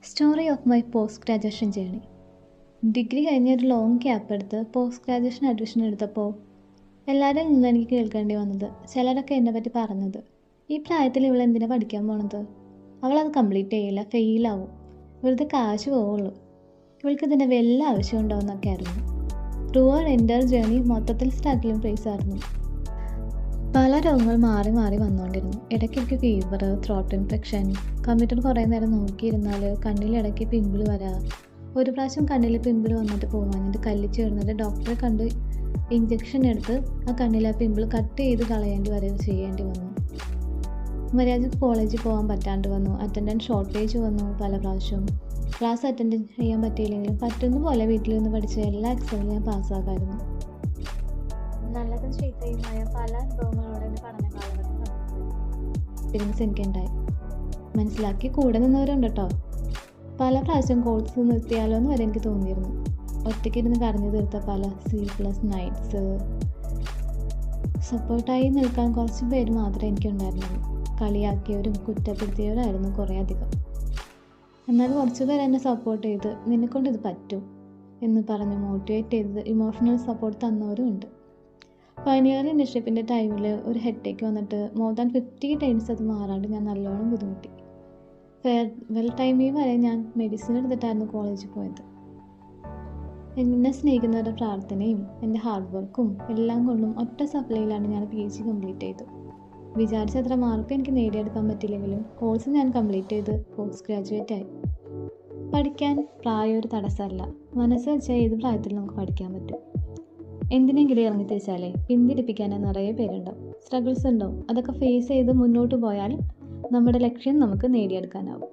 Story of my post graduation journey. Degree കഴിഞ്ഞ് ഒരു long gap എടുത്ത് പോസ്റ്റ് ഗ്രാജുവേഷൻ അഡ്മിഷൻ എടുത്തപ്പോൾ എല്ലാവരിൽ നിന്നും എനിക്ക് കേൾക്കേണ്ടി വന്നത്, ചിലരൊക്കെ എന്നെ പറ്റി പറഞ്ഞത്, ഈ പ്രായത്തിൽ ഇവൾ എന്തിനാണ് പഠിക്കാൻ പോണത്, അവളത് കംപ്ലീറ്റ് ചെയ്യില്ല, ഫെയിലാവും, വെറുതെ കാശ് പോവുള്ളൂ, ഇവൾക്ക് ഇതിൻ്റെ വല്ല ആവശ്യമുണ്ടോ എന്നൊക്കെ ആയിരുന്നു. ത്രൂ അവർ എൻ്റർ ജേണി മൊത്തത്തിൽ സ്ട്രഗ്ലിംഗ് പ്ലേസ് ആയിരുന്നു. പല രോഗങ്ങൾ മാറി മാറി വന്നുകൊണ്ടിരുന്നു. ഇടയ്ക്കിടയ്ക്ക് ഫീവർ, ത്രോട്ട് ഇൻഫെക്ഷൻ, കമ്പ്യൂട്ടർ കുറേ നേരം നോക്കിയിരുന്നാൽ കണ്ണിൽ ഇടയ്ക്ക് പിമ്പിൾ വരാം. ഒരു പ്രാവശ്യം കണ്ണിൽ പിമ്പിൾ വന്നിട്ട് പോകാനിട്ട് കല്ലിച്ച് വരുന്നിട്ട് ഡോക്ടറെ കണ്ട് ഇഞ്ചക്ഷൻ എടുത്ത് ആ കണ്ണിലെ പിമ്പിൾ കട്ട് ചെയ്ത് കളയേണ്ടി വരെ ചെയ്യേണ്ടി വന്നു. മര്യാദയ്ക്ക് കോളേജിൽ പോകാൻ പറ്റാണ്ട് വന്നു. അറ്റൻഡൻസ് ഷോർട്ടേജ് വന്നു. പല പ്രാവശ്യം ക്ലാസ് അറ്റൻഡ് ചെയ്യാൻ പറ്റിയില്ലെങ്കിലും പറ്റുന്ന പോലെ വീട്ടിൽ നിന്ന് പഠിച്ച എല്ലാ എക്സാമിലും ഞാൻ പാസ്സാക്കായിരുന്നു. നല്ലതും ചീത്തയുമായ പല അനുഭവങ്ങളോടെ എൻ്റെ പഠന കാലഘട്ടം എക്സ്പീരിയൻസ് എനിക്കുണ്ടായി. മനസ്സിലാക്കി കൂടെ നിന്നവരുണ്ട് കേട്ടോ. പല പ്രാവശ്യം കോഴ്സ് നിർത്തിയാലോ എന്ന് വരെ എനിക്ക് തോന്നിയിരുന്നു. ഒറ്റയ്ക്കിരുന്ന് കരഞ്ഞു തീർത്ത പല സ്ലീപ്ലെസ് നൈറ്റ്സ്. സപ്പോർട്ടായി നിൽക്കാൻ കുറച്ച് പേര് മാത്രമേ എനിക്കുണ്ടായിരുന്നുള്ളൂ. കളിയാക്കിയവരും കുറ്റപ്പെടുത്തിയവരായിരുന്നു കുറേ അധികം. എന്നാൽ കുറച്ച് പേര് എന്നെ സപ്പോർട്ട് ചെയ്ത് നിന്നെക്കൊണ്ട് ഇത് പറ്റും എന്ന് പറഞ്ഞ് മോട്ടിവേറ്റ് ചെയ്ത് ഇമോഷണൽ സപ്പോർട്ട് തന്നവരും ഉണ്ട്. ഫൈനൽ ഇയർ ഇൻറ്റേൺഷിപ്പിൻ്റെ ടൈമിൽ ഒരു ഹെഡേക്ക് വന്നിട്ട് മോർ ദാൻ 50 ടൈംസ് അത് മാറാണ്ട് ഞാൻ നല്ലോണം ബുദ്ധിമുട്ടി. ഫെയർവെൽ ടൈമിൽ വരെ ഞാൻ മെഡിസിൻ എടുത്തിട്ടായിരുന്നു കോളേജിൽ പോയത്. എന്നെ സ്നേഹിക്കുന്നവരുടെ പ്രാർത്ഥനയും എൻ്റെ ഹാർഡ് വർക്കും എല്ലാം കൊണ്ടും ഒറ്റ സപ്ലൈയിലാണ് ഞാൻ PG കംപ്ലീറ്റ് ചെയ്തത്. വിചാരിച്ചത്ര മാർക്ക് എനിക്ക് നേടിയെടുക്കാൻ പറ്റില്ലെങ്കിലും കോഴ്സ് ഞാൻ കംപ്ലീറ്റ് ചെയ്ത് പോസ്റ്റ് ഗ്രാജുവേറ്റ് ആയി. പഠിക്കാൻ പ്രായം ഒരു തടസ്സമല്ല. മനസ്സ് വെച്ചാൽ ഏത് പ്രായത്തിൽ നമുക്ക് പഠിക്കാൻ പറ്റും. എന്തിനെങ്കിലും ഇറങ്ങി തിരിച്ചാലേ പിന്തിരിപ്പിക്കാൻ നിറയെ പേരുണ്ടാവും. സ്ട്രഗിൾസ് ഉണ്ടാവും. അതൊക്കെ ഫേസ് ചെയ്ത് മുന്നോട്ട് പോയാൽ നമ്മുടെ ലക്ഷ്യം നമുക്ക് നേടിയെടുക്കാനാവും.